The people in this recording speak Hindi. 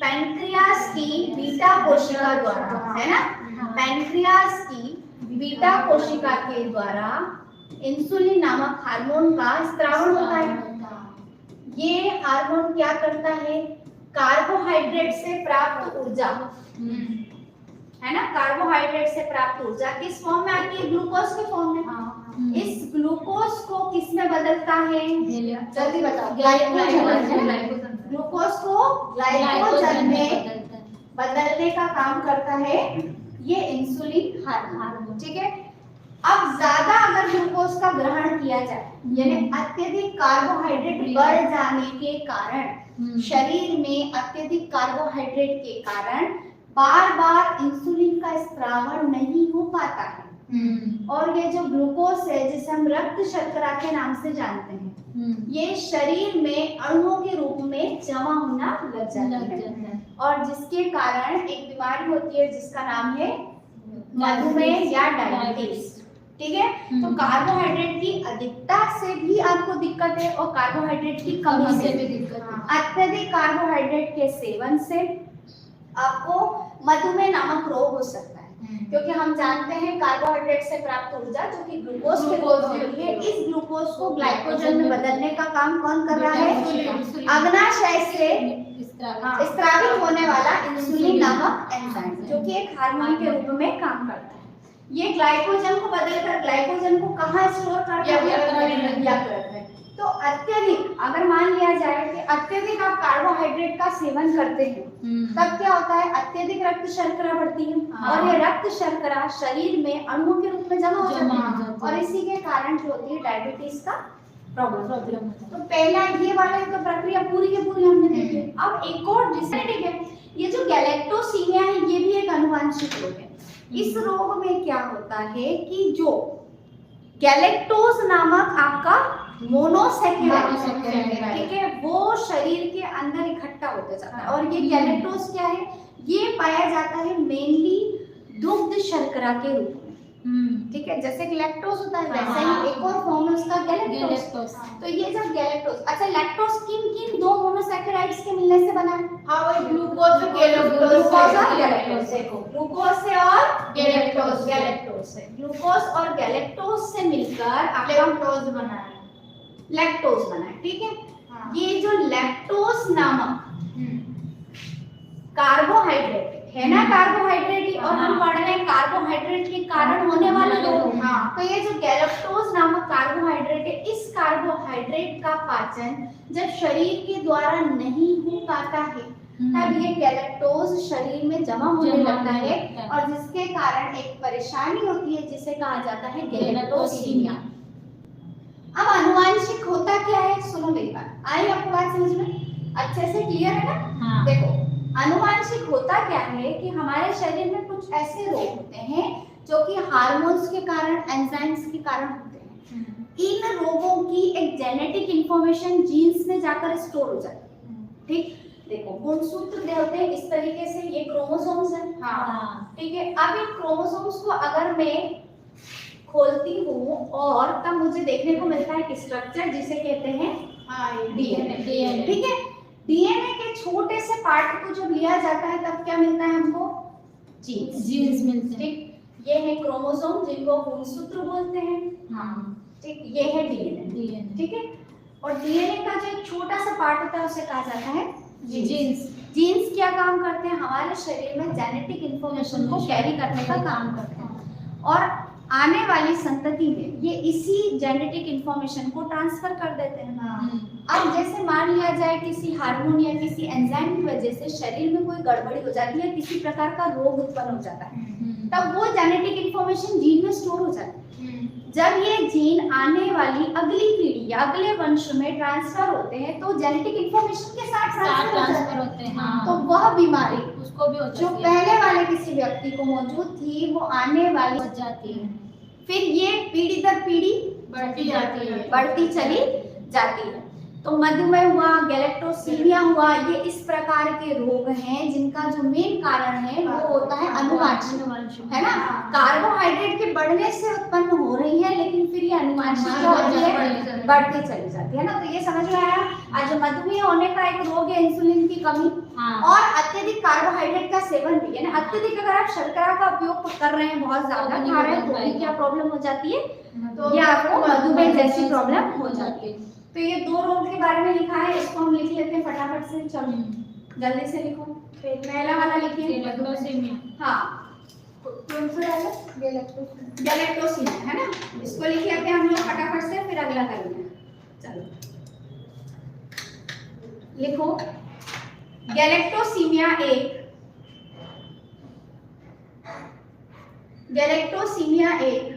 पैंक्रियास की बीटा कोशिका द्वारा, है ना, पैंक्रियास की बीटा कोशिका के द्वारा इंसुलिन नामक हार्मोन का स्त्रावण होता है। ये हार्मोन क्या करता है, कार्बोहाइड्रेट से प्राप्त ऊर्जा, है ना, कार्बोहाइड्रेट से प्राप्त ऊर्जा किस फॉर्म में आती है, ग्लूकोज के फॉर्म में। इस ग्लूकोज को किस में बदलता है, जल्दी बताओ, ग्लूकोज को ग्लाइकोजन में बदलने का काम करता है ये इंसुलिन हार्मोन, ठीक है। अब ज्यादा अगर ग्लूकोज का ग्रहण किया जाए, यानी अत्यधिक कार्बोहाइड्रेट बढ़ जाने के कारण, शरीर में अत्यधिक कार्बोहाइड्रेट के कारण बार बार इंसुलिन का स्त्रावण नहीं हो पाता है, और ये जो ग्लूकोज है जिसे हम रक्त शर्करा के नाम से जानते हैं, ये शरीर में अणुओं के रूप में जमा होना लग जाता है, और जिसके कारण एक बीमारी होती है जिसका नाम है मधुमेह या डायबिटीज, ठीक है। तो कार्बोहाइड्रेट की अधिकता से भी आपको दिक्कत है और कार्बोहाइड्रेट की कमी से भी दिक्कत है। अत्यधिक कार्बोहाइड्रेट के सेवन से आपको मधुमेह नामक रोग हो सकता है, क्योंकि हम जानते हैं कार्बोहाइड्रेट से प्राप्त ऊर्जा जो कि ग्लूकोज के रूप में होती है, इस ग्लूकोज को ग्लाइकोजन में बदलने का काम कौन कर रहा है, अग्नाशय से स्रावित होने वाला इंसुलिन नामक एंजाइम, जो कि एक हार्मोन के रूप में काम करता है। ये ग्लाइकोजन को बदलकर ग्लाइकोजन को कहाँ स्टोर करता है, यकृत में। तो अत्यधिक, अगर मान लिया जाए कि अत्यधिक आप कार्बोहाइड्रेट का सेवन करते हैं, तब क्या होता है, अत्यधिक रक्त शर्करा बढ़ती है, और ये रक्त शर्करा शरीर में अणुओं के रूप में जमा हो जाती है, और इसी के कारण जो होती है डायबिटीज का प्रॉब्लम। तो पहला ये वाला तो प्रक्रिया पूरी की पूरी हमने देखी। अब एक और ठीक है, ये जो गैलेक्टोसीमिया है ये भी एक आनुवांशिक रोग है। इस रोग में क्या होता है कि जो गैलेक्टोज नामक आपका मोनोसैकेराइड, ठीक है, वो शरीर के अंदर इकट्ठा होता जाता है, और ये गैलेक्टोज क्या है, ये पाया जाता है मेनली दुग्ध शर्करा के रूप में, ठीक है। जैसे कि लैक्टोज होता है वैसे ही एक और फॉर्म है उसका गैलेक्टोज। तो ये जब गैलेक्टोज, अच्छा लैक्टोज किन किन दो मोनोसैकेराइड्स के मिलने से बना है, हाँ वही ग्लूकोज और गैलेक्टोज से, ग्लूकोज से और गैलेक्टोज से, ग्लूकोज और गैलेक्टोज से मिलकर लैक्टोज बना है, लैक्टोज बना है, ठीक है। ये जो लैक्टोज नामक कार्बोहाइड्रेट है ना, कार्बोहाइड्रेट ही, और हम पढ़ रहे हैं कार्बोहाइड्रेट के कारण होने वाले रोग। तो ये जो गैलेक्टोज नामक कार्बोहाइड्रेट है, इस कार्बोहाइड्रेट का पाचन जब शरीर के द्वारा नहीं हो पाता है, तब ये गैलेक्टोज शरीर में जमा होने लगता है, और जिसके कारण एक परेशानी होती है जिसे कहा जाता है गैलेक्टोसीमिया। अब आनुवांशिक होता क्या है, सुनो मेरी बात, आई आपको बात समझ में अच्छे से क्लियर है ना। देखो आनुवांशिक होता क्या है कि हमारे शरीर में कुछ ऐसे रोग होते हैं जो कि हार्मोन्स के कारण, एंजाइम्स के कारण होते हैं। इन रोगों की एक जेनेटिक इंफॉर्मेशन जीन्स में जाकर स्टोर हो जाती है, ठीक। देखो गुणसूत्र होते हैं इस तरीके से, ये क्रोमोसोम्स हैं, हाँ ठीक है। अब इन क्रोमोसोम्स को अगर मैं खोलती हूँ और तब मुझे देखने को मिलता है एक स्ट्रक्चर जिसे कहते हैं डीएनए, ठीक है। डीएनए के छोटे से पार्ट को जब लिया जाता है तब क्या मिलता है हमको, जीन्स मिलते हैं, ठीक। ये है क्रोमोसोम जिनको गुणसूत्र बोलते हैं, हाँ ठीक। ये है डीएनए, ठीक है। और डीएनए का जो छोटा सा पार्ट होता है उसे कहा जाता है जीन्स। जीन्स क्या काम करते हैं, हमारे शरीर में जेनेटिक इंफॉर्मेशन को कैरी करने का काम करते हैं, और आने वाली संतति में ये इसी जेनेटिक इंफॉर्मेशन को ट्रांसफर कर देते हैं। अब जैसे मान लिया जाए किसी हार्मोन या किसी एंजाइम की वजह से शरीर में कोई गड़बड़ी हो जाती है, किसी प्रकार का रोग उत्पन्न हो जाता है, तब वो जेनेटिक इंफॉर्मेशन जीन में स्टोर हो जाती है। जब ये जीन आने वाली अगली पीढ़ी या अगले वंश में ट्रांसफर होते हैं तो जेनेटिक इंफॉर्मेशन के साथ ट्रांसफर होते हैं, तो वह बीमारी उसको भी जो पहले वाले किसी व्यक्ति को मौजूद थी वो आने वाली हो जाती है। फिर ये पीढ़ी दर पीढ़ी बढ़ती जाती है, बढ़ती चली जाती है। तो मधुमेह हुआ, गैलेक्टोसीमिया हुआ, ये इस प्रकार के रोग हैं जिनका जो मेन कारण है वो होता है अनुवांशिक, है ना। कार्बोहाइड्रेट के बढ़ने से उत्पन्न हो रही है, लेकिन फिर ये अनुवांशिक बढ़ती चली जाती है ना। तो ये समझ में आया। आज मधुमेह होने का एक रोग है इंसुलिन की कमी, और अत्यधिक कार्बोहाइड्रेट का सेवन भी, यानी अत्यधिक अगर आप शर्करा का उपयोग कर रहे हैं, बहुत ज्यादा खा रहे हैं, तो भी क्या प्रॉब्लम हो जाती है, तो ये आपको मधुमेह जैसी प्रॉब्लम हो जाती है। तो ये दो रोग के बारे में लिखा है, इसको हम लिख लेते हैं फटाफट से। चलो जल्दी से लिखो। फिर पहला वाला लिखिए, गैलेक्टोसीमिया। हाँ, कौन सा डाला? गैलेक्टोसीमिया है ना, इसको लिख लेते हैं हम लोग फटाफट से, फिर अगला करेंगे। चलो लिखो, गैलेक्टोसीमिया एक